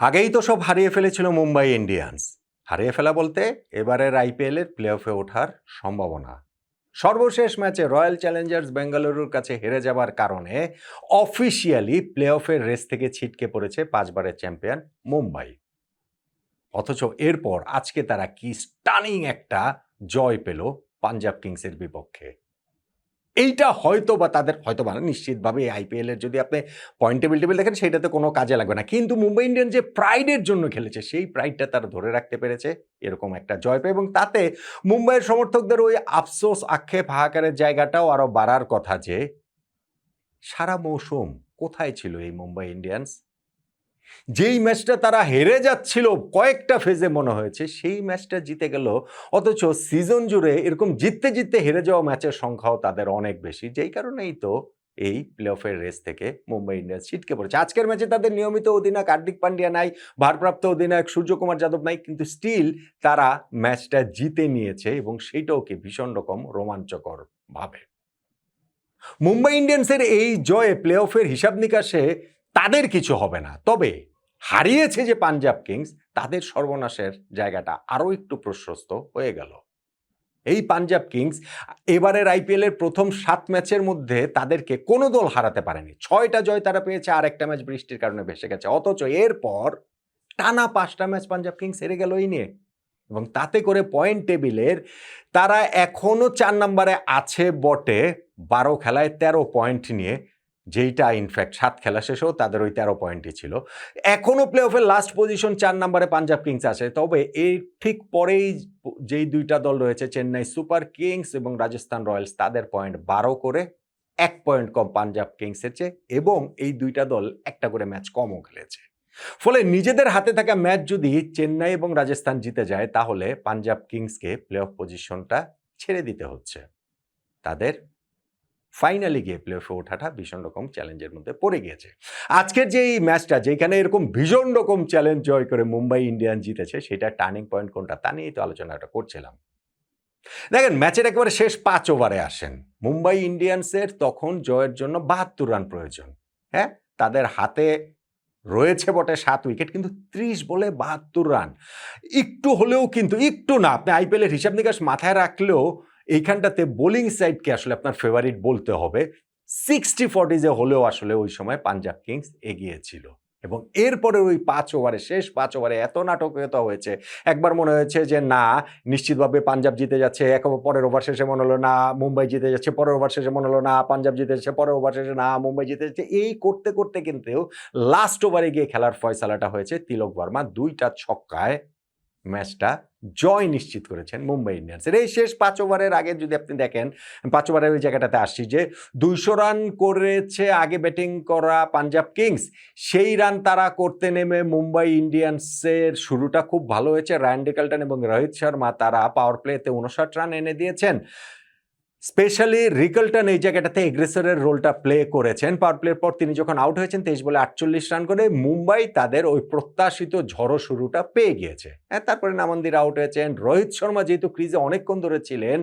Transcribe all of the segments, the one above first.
আগেই তো সব হারিয়ে ফেলেছিল মুম্বাই ইন্ডিয়ান্স। হারিয়ে ফেলা বলতে এবারের আইপিএলের প্লে অফে ওঠার সম্ভাবনা। সর্বশেষ ম্যাচে রয়্যাল চ্যালেঞ্জার্স বেঙ্গালুরুর কাছে হেরে যাবার কারণে অফিসিয়ালি প্লে অফের রেস থেকে ছিটকে পড়েছে 5 বারের চ্যাম্পিয়ন মুম্বাই। অথচ এরপর আজকে তারা কি স্টানিং একটা জয় পেল পাঞ্জাব কিংসের বিপক্ষে। এইটা হয়তোবা তাদের হয়তোবা না, নিশ্চিতভাবে এই আইপিএল এর যদি আপনি পয়েন্ট টেবিল দেখেন সেটাতে কোনো কাজে লাগবে না। কিন্তু মুম্বাই ইন্ডিয়ান যে প্রাইডের জন্য খেলেছে সেই প্রাইডটা তারা ধরে রাখতে পেরেছে এরকম একটা জয় পেয়ে, এবং তাতে মুম্বাইয়ের সমর্থকদের ওই আফসোস আক্ষেপ হাহাকারের জায়গাটাও আরো বাড়ার কথা যে সারা মৌসুম কোথায় ছিল এই মুম্বাই ইন্ডিয়ান্স। যেই ম্যাচটা তারা হেরে যাচ্ছিল কয়েকটা ফেজে মনে হয়েছে সেই ম্যাচটা জিতে গেল, অথচ সিজন জুড়ে এরকম জিততে জিততে হেরে যাওয়া ম্যাচের সংখ্যাও তাদের অনেক বেশি, যেই কারণেই তো এই প্লে অফের রেস থেকে মুম্বাই ইন্ডিয়ান্স ছিটকে পড়েছে। আজকের ম্যাচে তাদের নিয়মিত অধিনায়ক হার্দিক পান্ডিয়া নাই, ভারপ্রাপ্ত অধিনায়ক সূর্যকুমার যাদব নাই, কিন্তু স্টিল তারা ম্যাচটা জিতে নিয়েছে এবং সেইটাও কি ভীষণ রকম রোমাঞ্চকর ভাবে। মুম্বাই ইন্ডিয়ান্সের এই জয়ে প্লে অফের হিসাব নিকাশে তাদের কিছু হবে না, তবে হারিয়েছে যে পাঞ্জাব কিংস তাদের সর্বনাশের জায়গাটা আরও একটু প্রশস্ত হয়ে গেল। এই পাঞ্জাব কিংস এবারের আইপিএল এর প্রথম 7 ম্যাচের মধ্যে তাদেরকে কোনো দল হারাতে পারেনি। 6টা জয় তারা পেয়েছে, আর একটা ম্যাচ বৃষ্টির কারণে ভেসে গেছে। অথচ এরপর টানা 5টা ম্যাচ পাঞ্জাব কিংস হেরে গেল এই নিয়ে, এবং তাতে করে পয়েন্ট টেবিলের তারা এখনো 4 নম্বরে আছে বটে 12 খেলায় 13 পয়েন্ট নিয়ে, যেইটা ইনফ্যাক্ট 7 খেলা শেষেও তাদের ওই 13 পয়েন্টই ছিল। এখনো প্লে অফের লাস্ট পজিশন 4 নম্বরে পাঞ্জাব কিংস আছে, তবে এই ঠিক পরেই যেই দুইটা দল রয়েছে চেন্নাই সুপার কিংস এবং রাজস্থান রয়্যালস, তাদের পয়েন্ট 12 করে, 1 পয়েন্ট কম পাঞ্জাব কিংসের চেয়ে, এবং এই দুইটা দল একটা করে ম্যাচ কমও খেলেছে। ফলে নিজেদের হাতে থাকা ম্যাচ যদি চেন্নাই এবং রাজস্থান জিতে যায় তাহলে পাঞ্জাব কিংসকে প্লে অফ পজিশনটা ছেড়ে দিতে হচ্ছে। তাদের ফাইনালি গিয়ে প্লে অফে ওঠাটা ভীষণ রকম চ্যালেঞ্জের মধ্যে পড়ে গিয়েছে। আজকের যে এই ম্যাচটা যেখানে এরকম ভীষণ রকম চ্যালেঞ্জ জয় করে মুম্বাই ইন্ডিয়ান জিতেছে, সেটা টার্নিং পয়েন্ট কোনটা তা নিয়েই তো আলোচনাটা করছিলাম। দেখেন, ম্যাচের একেবারে শেষ 5 ওভারে আসেন মুম্বাই ইন্ডিয়ান্সের, তখন জয়ের জন্য 72 রান প্রয়োজন। হ্যাঁ, তাদের হাতে রয়েছে বটে 7 উইকেট, কিন্তু 30 বলে 72 রান একটু হলেও, কিন্তু একটু না, আপনি আইপিএল এর হিসাব নিকাশ মাথায় রাখলেও এইখানটাতে বোলিং সাইডকে আসলে আপনার ফেভারিট বলতে হবে। 60-40 যে হলেও আসলে ওই সময় পাঞ্জাব কিংস এগিয়ে ছিল, এবং এরপরে ওই 5 ওভারে, শেষ 5 ওভারে এত নাটকীয়তা হয়েছে। একবার মনে হয়েছে যে না, নিশ্চিতভাবে পাঞ্জাব জিতে যাচ্ছে, পরের ওভার শেষে মনে হলো না মুম্বাই জিতে যাচ্ছে, পরের ওভার শেষে মনে হলো না পাঞ্জাব জিতে যাচ্ছে, পরের ওভার শেষে না মুম্বাই জিতে যাচ্ছে। এই করতে করতে কিন্তু লাস্ট ওভারে গিয়ে খেলার ফয়সালাটা হয়েছে তিলক বর্মা 2টা ছক্কায় ম্যাচটা জয় নিশ্চিত করেছেন মুম্বাই ইন্ডিয়ান্সের। এই শেষ 5 ওভারের আগে যদি আপনি দেখেন, 5 ওভারের ওই জায়গাটাতে আসছি যে 200 রান করেছে আগে ব্যাটিং করা পাঞ্জাব কিংস, সেই রান তারা করতে নেমে মুম্বাই ইন্ডিয়ান্সের শুরুটা খুব ভালো হয়েছে। রায়ান ডিকালটন এবং রোহিত শর্মা তারা পাওয়ার প্লেতে 59 রান এনে দিয়েছেন। স্পেশালি রিকলটন এই জায়গাটাতে এগ্রেসরের রোলটা প্লে করেছেন। পাওয়ার প্লের পর তিনি যখন আউট হয়েছেন 23 বলে 48 রান করে মুম্বাই তাদের ওই প্রত্যাশিত ঝড়ো শুরুটা পেয়ে গিয়েছে। হ্যাঁ, তারপরে নামন্দির আউট হয়েছেন। রোহিত শর্মা যেহেতু ক্রিজে অনেকক্ষণ ধরে ছিলেন,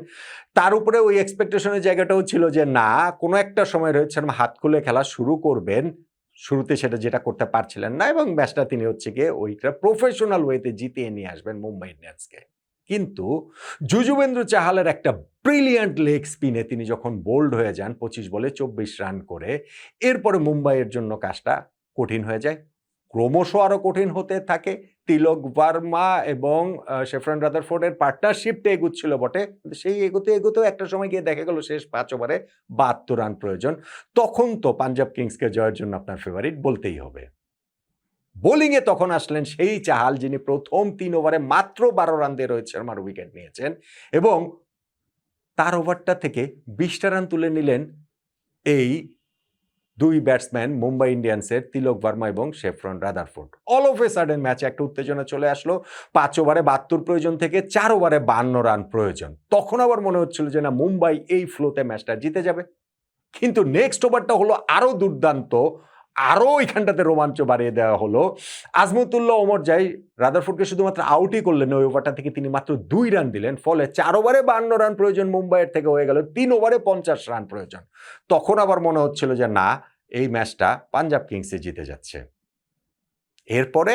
তার উপরে ওই এক্সপেকটেশনের জায়গাটাও ছিল যে না, কোনো একটা সময় রোহিত শর্মা হাত খুলে খেলা শুরু করবেন। শুরুতে সেটা যেটা করতে পারছিলেন না, এবং ম্যাচটা তিনি হচ্ছে গিয়ে ওইটা প্রফেশনাল ওয়েতে জিতিয়ে নিয়ে আসবেন মুম্বাই ইন্ডিয়ান্সকে। কিন্তু যুজবেন্দ্র চাহালের একটা ব্রিলিয়ান্ট লেগ স্পিনে তিনি যখন বোল্ড হয়ে যান 25 বলে 24 রান করে, এরপরে মুম্বাইয়ের জন্য কাজটা কঠিন হয়ে যায়, ক্রমশ আরো কঠিন হতে থাকে। তিলক ভার্মা এবং শেফরন রাদারফোর্ডের পার্টনারশিপটা এগুচ্ছিল বটে, কিন্তু সেই এগোতে এগোতেও একটা সময় গিয়ে দেখা গেল শেষ 5 ওভারে 72 রান প্রয়োজন। তখন তো পাঞ্জাব কিংসকে জয়ের জন্য আপনার ফেভারিট বলতেই হবে। বোলিংয়ে তখন আসলেন সেই চাহাল, যিনি প্রথম 3 ওভারে মাত্র 12 রান দিয়ে রোহিত শর্মার উইকেট নিয়েছেন, এবং তার ওভারটা থেকে 20টা রান তুলে নিলেন এই 2 ব্যাটসম্যান মুম্বাই ইন্ডিয়ান্সের তিলক ভার্মা এবং Sherfane Rutherford. All of a sudden ম্যাচে একটা উত্তেজনা চলে আসলো। 5 ওভারে 72 প্রয়োজন থেকে 4 ওভারে 52 রান প্রয়োজন। তখন আবার মনে হচ্ছিল যে না, মুম্বাই এই ফ্লোতে ম্যাচটা জিতে যাবে, কিন্তু নেক্সট ওভারটা হলো আরো দুর্দান্ত, আরো এখানটাতে রোমাঞ্চ বাড়িয়ে দেওয়া হলো। আজমতুল্লাহ ওমর জাই রাদারফোর্ডকে শুধুমাত্র আউটই করলেন, ওই ওভারটা থেকে তিনি মাত্র 2 রান দিলেন, ফলে 4 ওভারে 52 রান প্রয়োজন মুম্বাইয়ের থেকে হয়ে গেল 3 ওভারে 50 রান প্রয়োজন। তখন আবার মনে হচ্ছিল যে না, এই ম্যাচটা পাঞ্জাব কিংসে জিতে যাচ্ছে। এরপরে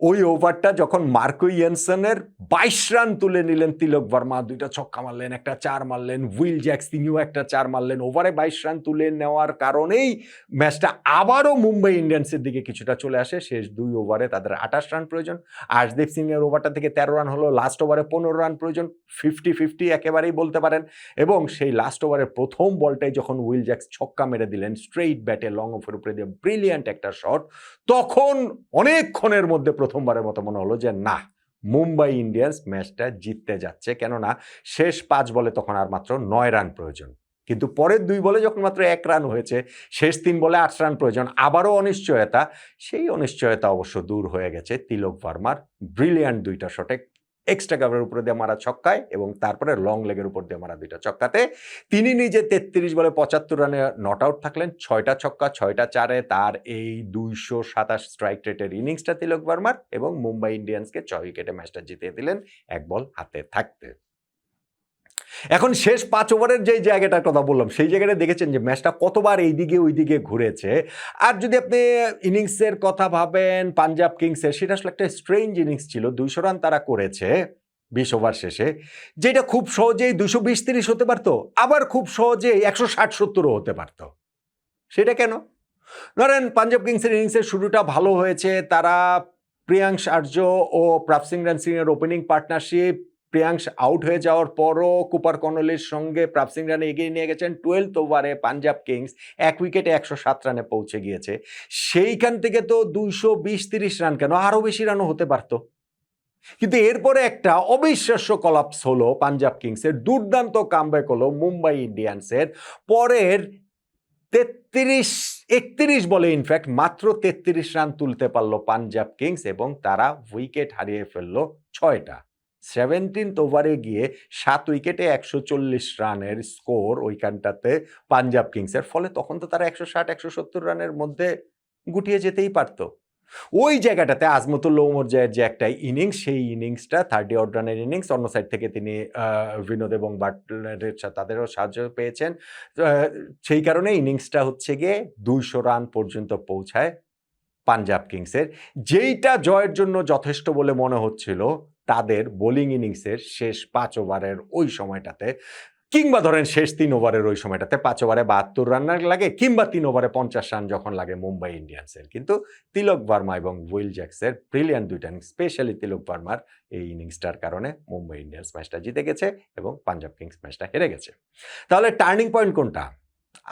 ওই ওভারটা যখন মার্কো ইয়েনসেনের 22 রান তুলে নিলেন তিলক ভার্মা, 2টা ছক্কা মারলেন, একটা 4 মারলেন, উইল জ্যাক্স তিনিও একটা 4 মারলেন, ওভারে 22 রান তুলে নেওয়ার কারণেই ম্যাচটা আবারও মুম্বাই ইন্ডিয়ান্সের দিকে কিছুটা চলে আসে। শেষ 2 ওভারে তাদের 28 রান প্রয়োজন। আর্শদীপ সিংয়ের ওভারটা থেকে 13 রান হলো, লাস্ট ওভারে 15 রান প্রয়োজন, 50-50 একেবারেই বলতে পারেন। এবং সেই লাস্ট ওভারের প্রথম বলটাই যখন উইল জ্যাক্স ছক্কা মেরে দিলেন স্ট্রেইট ব্যাটে লং অফের উপরে দিয়ে, ব্রিলিয়ান্ট একটা শট, তখন অনেকক্ষণের মধ্যে প্রথমবারের মতো মনে হলো যে না, মুম্বাই ইন্ডিয়ান্স ম্যাচটা জিততে যাচ্ছে। কেননা শেষ 5 বলে তখন আর মাত্র 9 রান প্রয়োজন। কিন্তু পরের 2 বলে যখন মাত্র 1 রান হয়েছে, শেষ 3 বলে 8 রান প্রয়োজন, আবারও অনিশ্চয়তা। সেই অনিশ্চয়তা অবশ্য দূর হয়ে গেছে তিলক ভার্মার ব্রিলিয়ান্ট 2টা শটে, এক্সট্রা কাভারের উপরে দিয়ে মারা ছক্কায় এবং তারপরে লং লেগের উপর দিয়ে মারা 2টা ছক্কাতে তিনি নিজে 33 বলে 75 রানে নট আউট থাকলেন। 6টা ছক্কা, 6টা 4-এ তার এই 227 স্ট্রাইক রেটের ইনিংসটা তিলক ভার্মার, এবং মুম্বাই ইন্ডিয়ান্সকে 6 উইকেটে ম্যাচটা জিতিয়ে দিলেন 1 বল হাতে থাকতে। এখন শেষ 5 ওভারের যে জায়গাটার কথা বললাম, সেই জায়গাটা দেখেছেন যে ম্যাচটা কতবার এইদিকে ওইদিকে ঘুরেছে। আর যদি আপনি ইনিংসের কথা ভাবেন পাঞ্জাব কিংসের, সেটা আসলে একটা স্ট্রেঞ্জ ইনিংস ছিল। 200 রান তারা করেছে 20 ওভার শেষে, যেটা খুব সহজেই 220-30 হতে পারত, আবার খুব সহজেই 160-70ও হতে পারত। সেটা কেন? ধরেন পাঞ্জাব কিংসের ইনিংসের শুরুটা ভালো হয়েছে, তারা প্রিয়াংশ আর্য ও প্রাভসিংহ সিংয়ের ওপেনিং পার্টনারশিপ, প্রিয়াংশ আউট হয়ে যাওয়ার পরও কুপার কনলির সঙ্গে প্রাভসিংহ রানে এগিয়ে নিয়ে গেছেন। 12th ওভারে পাঞ্জাব কিংস 1 উইকেটে 107 রানে পৌঁছে গিয়েছে। সেইখান থেকে তো 220-30 রান কেন, আরও বেশি রানও হতে পারত। কিন্তু এরপরে একটা অবিশ্বাস্য কলাপস হলো পাঞ্জাব কিংসের, দুর্দান্ত কামব্যাক হলো মুম্বাই ইন্ডিয়ান্সের। পরের 31 বলে ইনফ্যাক্ট মাত্র 33 রান তুলতে পারলো পাঞ্জাব কিংস, এবং তারা উইকেট হারিয়ে ফেললো 6টা। 17th ওভারে গিয়ে 7 উইকেটে 140 রানের স্কোর ওইখানটাতে পাঞ্জাব কিংসের। ফলে তখন তো তারা 160-170 রানের মধ্যে গুটিয়ে যেতেই পারতো। ওই জায়গাটাতে আজমতুল্লাহ উমর জয়ের যে একটা ইনিংস, সেই ইনিংসটা 30 অড রানের ইনিংস, অন্য সাইড থেকে তিনি বিনোদ এবং বাটলারের তাদেরও সাহায্য পেয়েছেন। সেই কারণে ইনিংসটা হচ্ছে গিয়ে 200 রান পর্যন্ত পৌঁছায় পাঞ্জাব কিংসের, যেইটা জয়ের জন্য যথেষ্ট বলে মনে হচ্ছিল তাদের বোলিং ইনিংসের শেষ 5 ওভারের ওই সময়টাতে, কিংবা ধরেন শেষ 3 ওভারের ওই সময়টাতে। 5 ওভারে 72 রান লাগে, কিংবা 3 ওভারে 50 রান যখন লাগে মুম্বাই ইন্ডিয়ান্সের। কিন্তু তিলক ভার্মা এবং উইল জ্যাক্সের ব্রিলিয়ান্ট 2টা ইনিংস, স্পেশালি তিলক ভার্মার এই ইনিংসটার কারণে মুম্বাই ইন্ডিয়ান্স ম্যাচটা জিতে গেছে এবং পাঞ্জাব কিংস ম্যাচটা হেরে গেছে। তাহলে টার্নিং পয়েন্ট কোনটা?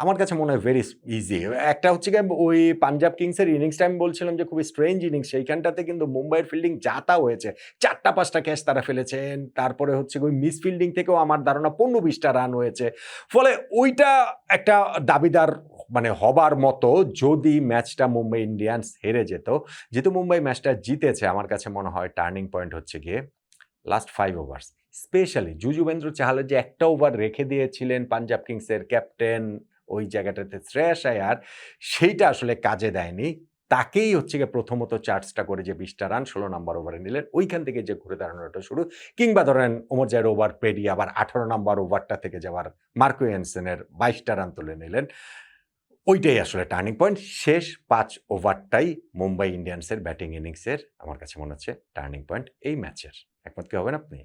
আমার কাছে মনে হয় ভেরি ইজি। একটা হচ্ছে গিয়ে ওই পাঞ্জাব কিংসের ইনিংসটা আমি বলছিলাম যে খুবই স্ট্রেঞ্জ ইনিংস, সেইখানটাতে কিন্তু মুম্বাইয়ের ফিল্ডিং যা তা হয়েছে। 4টা-5টা ক্যাচ তারা ফেলেছেন, তারপরে হচ্ছে ওই মিস ফিল্ডিং থেকেও আমার ধারণা 15-20টা রান হয়েছে। ফলে ওইটা একটা দাবিদার মানে হবার মতো যদি ম্যাচটা মুম্বাই ইন্ডিয়ান্স হেরে যেত। যেহেতু মুম্বাই ম্যাচটা জিতেছে, আমার কাছে মনে হয় টার্নিং পয়েন্ট হচ্ছে গিয়ে লাস্ট 5 ওভার্স, স্পেশালি যুজুবেন্দ্র চাহালের যে একটা ওভার রেখে দিয়েছিলেন পাঞ্জাব কিংসের ক্যাপ্টেন ওই জায়গাটাতে শ্রেয়াস আয়ার, সেইটা আসলে কাজে দেয়নি। তাকেই হচ্ছে গিয়ে প্রথমত চার্জটা করে যে 20টা রান 16 নম্বর ওভারে নিলেন, ওইখান থেকে যে ঘুরে দাঁড়ানোটা শুরু। কিংবা ধরেন ওমর জায়ের ওভার পেরিয়ে আবার 18 নম্বর ওভারটা থেকে যাওয়ার মার্কো ইয়েনসেনের 22টা রান তুলে নিলেন, ওইটাই আসলে টার্নিং পয়েন্ট। শেষ 5 ওভারটাই মুম্বাই ইন্ডিয়ান্সের ব্যাটিং ইনিংসের আমার কাছে মনে হচ্ছে টার্নিং পয়েন্ট এই ম্যাচের। একমত কি হবেন আপনি?